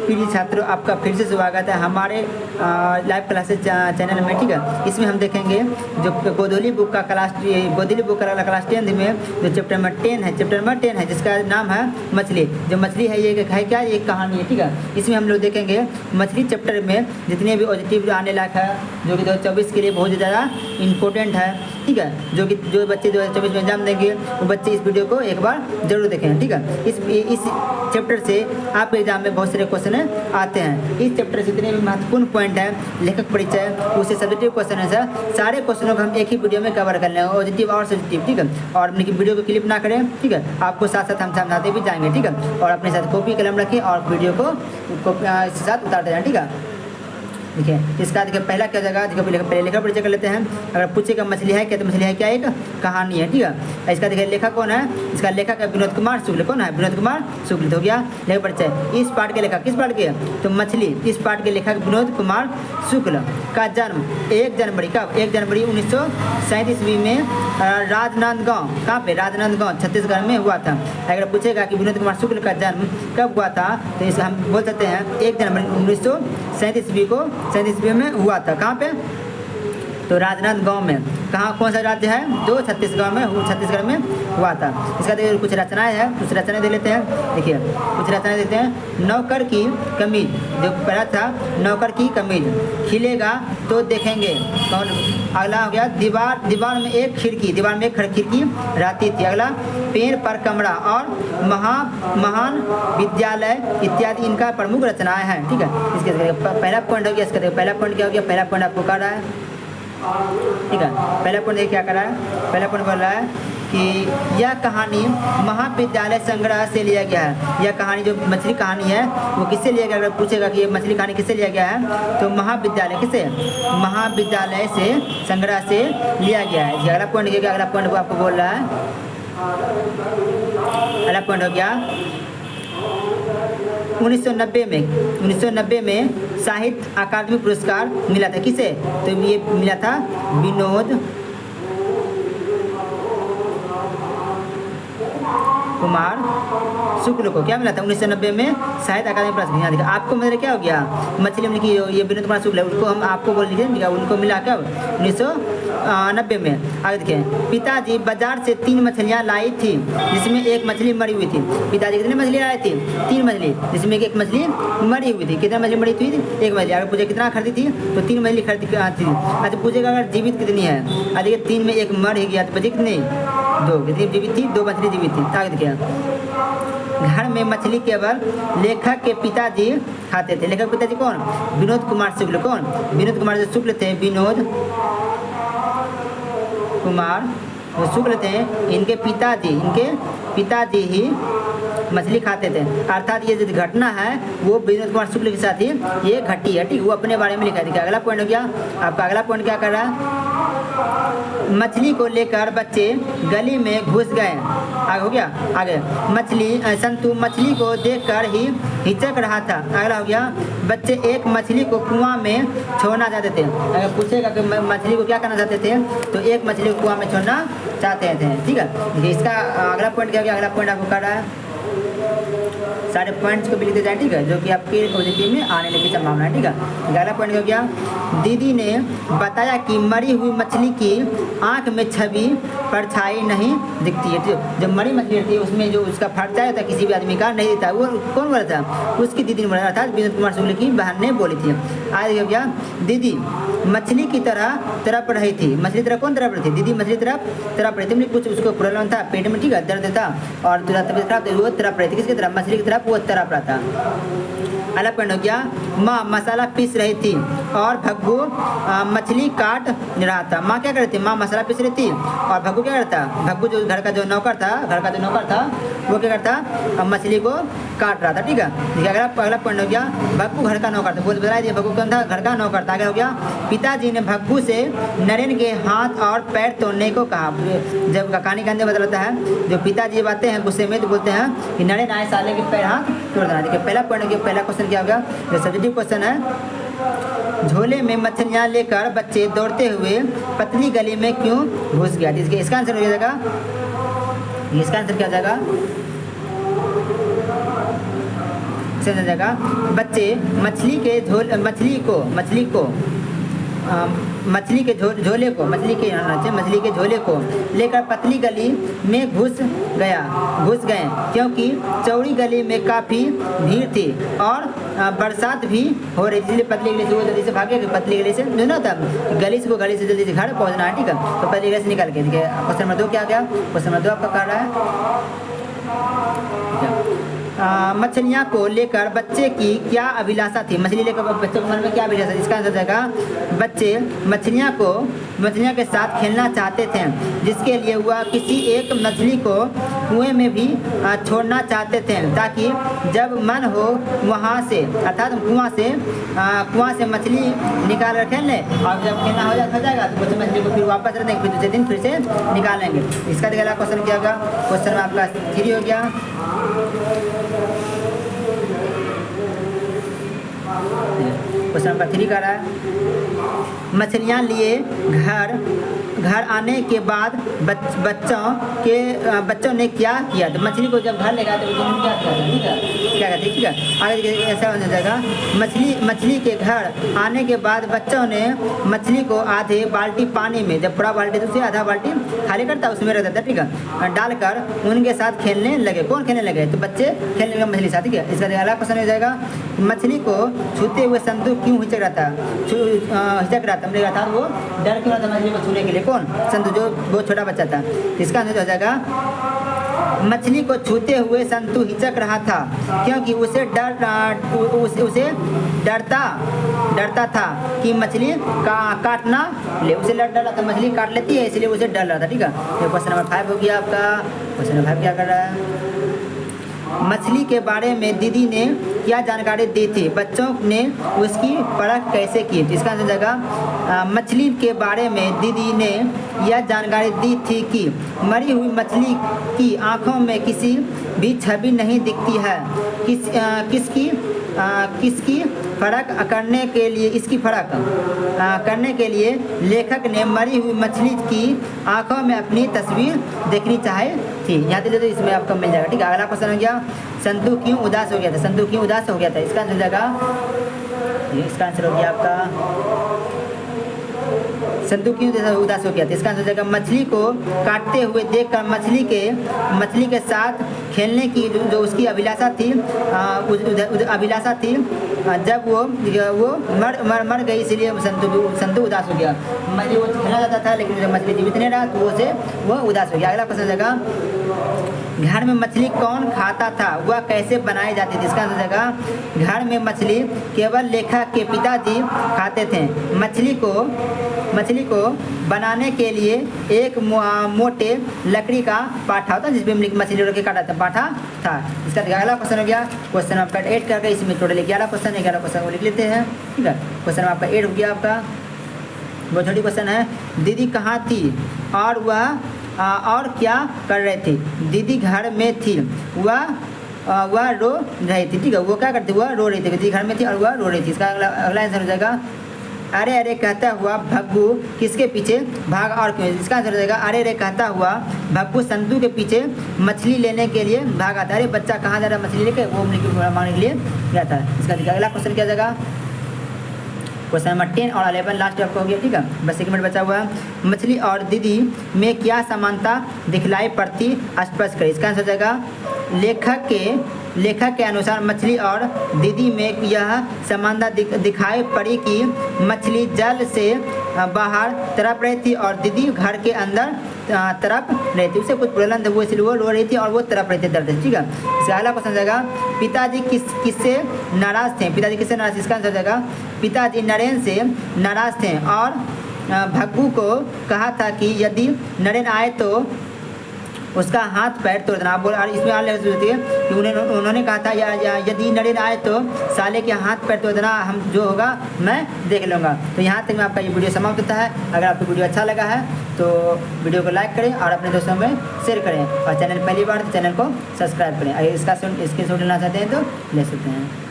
प्रिय छात्रों, आपका फिर से स्वागत है हमारे लाइव क्लासेस चैनल में। ठीक है, इसमें हम देखेंगे जो गोधूली बुक का क्लास 10th में जो चैप्टर नंबर 10 है जिसका नाम है मछली। जो मछली है ये है क्या, ये कहानी है। ठीक है, इसमें हम लोग देखेंगे मछली चैप्टर में जितने भी ऑब्जेक्टिव आने लायक है जो कि 2024 के लिए बहुत ज़्यादा इम्पोर्टेंट है। ठीक है, जो बच्चे 2024 में एग्जाम देंगे वो बच्चे इस वीडियो को एक बार जरूर देखें। ठीक है, इस चैप्टर से आपके एग्जाम में बहुत सारे क्वेश्चन आते हैं। इस चैप्टर से जितने भी महत्वपूर्ण पॉइंट हैं, लेखक परिचय, उससे सब्जेक्टिव क्वेश्चन है सर, सारे क्वेश्चनों को हम एक ही वीडियो में कवर कर लेंगे, ऑब्जेक्टिव और सब्जेक्टिव। ठीक है, और अपनी वीडियो को क्लिप ना करें। ठीक है, आपको साथ साथ हम समझाते भी जाएंगे। ठीक है, और अपने साथ कॉपी कलम रखें और वीडियो को इसके साथ उतारते जाएं। ठीक है, देखिए इसका देखिए पहला क्या जगह देखिए पहले लेखक परिचय कर लेते हैं। अगर पूछेगा मछली है क्या, तो मछली है क्या एक कहानी है। ठीक है, इसका देखिए लेखक कौन है, इसका लेखक है विनोद कुमार शुक्ल। कौन है, विनोद कुमार शुक्ल। तो हो गया लेखक परिचय। इस पाठ के लेखक, किस पाठ के, तो मछली, इस पाठ के लेखक विनोद कुमार शुक्ल का जन्म 1 जनवरी, कब, 1 जनवरी 1937 ईस्वी में राजनांदगांव, कहाँ पे, राजनांदगांव छत्तीसगढ़ में हुआ था। अगर पूछेगा कि विनोद कुमार शुक्ल का जन्म कब हुआ था, तो इसका हम बोल सकते हैं 1 जनवरी 1937 ईस्वी को 37 ईस्वी में हुआ था। कहाँ पे, तो राजनांदगांव में। कहाँ, कौन सा राज्य है, जो छत्तीसगढ़ में हुआ था। इसका देखिए कुछ रचनाएं हैं, कुछ रचनाएं दे लेते हैं। देखिए कुछ रचनाएं देते हैं। नौकर की कमीज, जो पहला था नौकर की कमीज, खिलेगा तो देखेंगे। कौन, अगला हो गया दीवार में एक खिड़की रहती थी। अगला पेड़ पर कमरा और महान विद्यालय इत्यादि इनका प्रमुख रचनाएं हैं। ठीक है, इसके पहला पॉइंट हो गया। इसका देखो पहला पॉइंट क्या हो गया, पहला पॉइंट आपको कर रहा है। ठीक है, पहला पॉइंट क्या कर रहा है, पहला पॉइंट बोल रहा है कि यह कहानी महाविद्यालय संग्रह से लिया गया है। यह कहानी जो मछली कहानी है वो किससे लिया गया, अगर पूछेगा कि ये मछली कहानी किससे लिया गया है, तो महाविद्यालय, किससे, महाविद्यालय से संग्रह से लिया गया है। अगला पॉइंट क्या, अगला पॉइंट वो आपको बोल रहा है, अगला पॉइंट हो गया 1990 में साहित्य अकादमी पुरस्कार मिला था। किसे, तो ये मिला था विनोद कुमार शुक्ल को। क्या मिला था, 1990 में साहित्य अकादमी पुरस्कार। देखा आपको मतलब क्या हो गया, मछली की ये विनोद कुमार शुक्ल है, उनको हम आपको बोल दीजिए, उनको मिला कब, 1990 में। आगे देखें, पिताजी बाजार से 3 मछलियाँ लाई थी जिसमें एक मछली मरी हुई थी। पिताजी कितनी मछली लाई थी, 3 मछली, जिसमें एक मछली मरी हुई थी। कितना मछली मरी थी, 1 मछली। अगर पूछे कितना खरीदी थी, तो 3 मछली खरीदी थी। अच्छा पूछेगा अगर जीवित कितनी है, देखिए 3 में 1 मर ही गया, तो बची कितनी, 2, कितनी जीवित थी, 2 मछली जीवित थी। आगे देखिए, घर में मछली केवल लेखक के पिताजी खाते थे। लेखक पिताजी कौन, विनोद कुमार शुक्ल। कौन, विनोद कुमार जो शुक्ल थे, विनोद कुमार जो शुक्ल थे, इनके पिताजी ही मछली खाते थे। अर्थात ये जो घटना है वो विनोद कुमार शुक्ल के साथ ही ये घटी है। ठीक, वो अपने बारे में लिखा है। अगला पॉइंट हो गया आपका, अगला पॉइंट क्या कर रहा है, मछली को लेकर बच्चे गली में घुस गए। आगे हो गया, आगे संतु मछली को देखकर ही हिचक रहा था। अगला हो गया, बच्चे एक मछली को कुआं में छोड़ना चाहते थे। अगर पूछेगा कि मछली को क्या करना चाहते थे, तो एक मछली को कुआं में छोड़ना चाहते थे। ठीक है, इसका अगला पॉइंट क्या हो गया, अगला पॉइंट आपको कर रहा है, सारे पॉइंट्स को भी लिखते जाए। ठीक है, जो कि आपके ऑब्जेक्टिव में आने की संभावना है। ठीक है, अगला पॉइंट हो गया, दीदी ने बताया कि मरी हुई मछली की आंख में छवि परछाई नहीं दिखती है। जब मरी मछली रहती है उसमें जो उसका परछाई होता है किसी भी आदमी का नहीं दिखता, वो कौन बोला था, उसकी दीदी ने बोला, अर्थात विनोद कुमार शुक्ल की बहन ने बोली थी। आज हो गया, दीदी मछली की तरह तड़प रही थी। मछली तरह कौन तड़प रही थी, दीदी मछली तड़प रही थी। कुछ उसको प्रॉब्लम था पेट में, ठीक है, दर्द था और तबीयत खराब थी, वो तड़प रही थी। किसकी तरह, मछली की तरफ वो तड़प रहा था। अगला पॉइंट हो गया, माँ मसाला पीस रही थी और भग्गू मछली काट रहा था। माँ क्या कर रही थी, माँ मसाला पीस रही थी और भग्गू क्या करता, भग्गू जो घर का जो नौकर था वो क्या करता, मछली को काट रहा था। ठीक है, देखिए अगला पॉइंट हो गया, भग्गू घर का नौकर था। बोल बताया दिया भग्गू कौन था, घर का नौकर था। आगे हो गया, पिताजी ने भग्गू से नरेन के हाथ और पैर तोड़ने को कहा। जब कहानी के अंदर बदलता है, जो पिताजी बातें हैं गुस्से में तो बोलते हैं कि नरेन आए साले के पैर हाथ तोड़ देना। देखिए पहला पॉइंट हो गया, पहला क्वेश्चन क्या होगा, जो सब्जेक्टिव क्वेश्चन है, झोले में मछलियाँ लेकर बच्चे दौड़ते हुए पतली गली में क्यों घुस गया। इसका आंसर हो जाएगा, इसका आंसर क्या हो जाएगा, इसका हो जाएगा बच्चे मछली के झोले को लेकर पतली गली में घुस गए क्योंकि चौड़ी गली में काफ़ी भीड़ थी और बरसात भी हो रही थी, इसलिए पतली गली से वो जल्दी से भागे कि पतली गली से जो ना था गली से जल्दी से घर पहुंचना है, ठीक है। तो पतली गली से निकल के देखिए क्वेश्चन नंबर 2 क्या गया। क्वेश्चन नंबर 2 आपका कर रहा है मछलियाँ को लेकर बच्चे की क्या अभिलाषा थी। मछली लेकर बच्चे के मन में क्या अभिलाषा थी। इसका आंसर जाएगा बच्चे मछलियाँ के साथ खेलना चाहते थे, जिसके लिए वह किसी एक मछली को कुएं में भी छोड़ना चाहते थे ताकि जब मन हो वहाँ से अर्थात कुआं से मछली निकाल कर खेल लें और जब खेलना हो जाएगा तो बच्चे मछली को फिर वापस रख देंगे, फिर दूसरे दिन फिर से निकालेंगे। इसका अगला क्वेश्चन क्या होगा। क्वेश्चन आपका 3 हो गया। क्वेश्चन नंबर 3 का रहा है मछलियाँ लिए घर आने के बाद बच्चों ने क्या किया। तो मछली को जब घर ले गया तो बच्चों ने क्या किया, ठीक है। आगे देखिए ऐसा हो जाएगा मछली के घर आने के बाद बच्चों ने मछली को आधे बाल्टी पानी में, जब पूरा बाल्टी तो उसे आधा बाल्टी खाली करता उसमें रख देता, ठीक है, डालकर उनके साथ खेलने लगे। कौन खेलने लगे, तो बच्चे खेलने लगे मछली साथ, ठीक है। इसका अगला क्वेश्चन हो जाएगा मछली को छूते हुए संतु क्यों हिचक रहा था। अर्थात वो डर क्यों रहा था मछली को छूने के लिए। कौन, संतु जो बहुत छोटा बच्चा था। इसका आंसर हो जाएगा मछली को छूते हुए संतु हिचक रहा था क्योंकि उसे डरता था कि मछली काटना ले, उसे डर रहा था मछली काट लेती है इसलिए उसे डर रहा था, ठीक है। तो क्वेश्चन नंबर 5 हो गया आपका। क्वेश्चन नंबर 5 क्या कर रहा है मछली के बारे में दीदी ने क्या जानकारी दी थी, बच्चों ने उसकी परख कैसे की। इसका आंसर जाएगा मछली के बारे में दीदी ने यह जानकारी दी थी कि मरी हुई मछली की आँखों में किसी भी छवि नहीं दिखती है। इसकी फर्क करने के लिए लेखक ने मरी हुई मछली की आंखों में अपनी तस्वीर देखनी चाहे थी। यहाँ तक तो इसमें आपको मिल जाएगा, ठीक है। अगला क्वेश्चन हो गया संतु क्यों उदास हो गया था। इसका आंसर जाएगा, इसका आंसर हो गया आपका संतु क्यों उदास हो गया था। इसका आंसर जाएगा मछली को काटते हुए देखकर मछली के साथ खेलने की जो उसकी अभिलाषा थी जब वो मर गई इसलिए संतु उदास हो गया। मछली वो खेलना चाहता था लेकिन जब मछली जीवित नहीं रहा तो वो उदास हो गया। अगला क्वेश्चन जाएगा घर में मछली कौन खाता था, वह कैसे बनाई जाती थी। इसका आंसर जाएगा घर में मछली केवल लेखक के पिताजी खाते थे। मछली को बनाने के लिए एक मोटे लकड़ी का पाठा होता है जिसमें मछली रख के काटा था, पाठा था। इसका अगला क्वेश्चन हो गया क्वेश्चन आपका 8 करके इसमें टोटल 11 क्वेश्चन को लिख लेते हैं, ठीक है। क्वेश्चन आपका 8 हो गया आपका। बहुत छोटी क्वेश्चन है दीदी कहाँ थी और क्या कर रहे थे। दीदी घर में थी, वह रो रही थी, ठीक है। वो क्या करती, वह रो रही थी। दीदी घर में थी और वह रो रही थी। इसका अगला आंसर हो जाएगा अरे अरे कहता हुआ भग्गू किसके पीछे भागा और क्यों। इसका आंसर हो जाएगा अरे अरे कहता हुआ भग्गू संतु के पीछे मछली लेने के लिए भागा था। अरे बच्चा कहाँ जा रहा है मछली लेके, वो मांगने के लिए गया था। इसका अगला क्वेश्चन क्या जाएगा क्वेश्चन नंबर 10 और 11 लास्ट आपको हो गया, ठीक है। बस 1 मिनट बचा हुआ है। मछली और दीदी में क्या समानता दिखलाई पड़ती स्पष्ट करें। इसका आंसर हो जाएगा लेखक के अनुसार मछली और दीदी में यह समानता दिखाई पड़ी कि मछली जल से बाहर तड़प रही थी और दीदी घर के अंदर तड़प रही थी। उसे कुछ प्रॉब्लम था वो इसलिए वो रो रही थी और वो तड़प रही थी दर्द से, ठीक है। इसका अगला क्वेश्चन जाएगा पिताजी किससे नाराज थे। इसका आंसर जाएगा पिताजी नरेन से नाराज थे और भग्गू को कहा था कि यदि नरेन आए तो उसका हाथ पैर तोड़ देना। बोल और इसमें आने होती है कि उन्होंने कहा था यदि नरेन आए तो साले के हाथ पैर तोड़ देना, हम जो होगा मैं देख लूँगा। तो यहाँ तक में आपका ये वीडियो समाप्त होता है। अगर आपको वीडियो अच्छा लगा है तो वीडियो को लाइक करें और अपने दोस्तों में शेयर करें और चैनल पहली बार तो चैनल को सब्सक्राइब करें। अगर इसका स्क्रीनशॉट लेना चाहते हैं तो ले सकते हैं।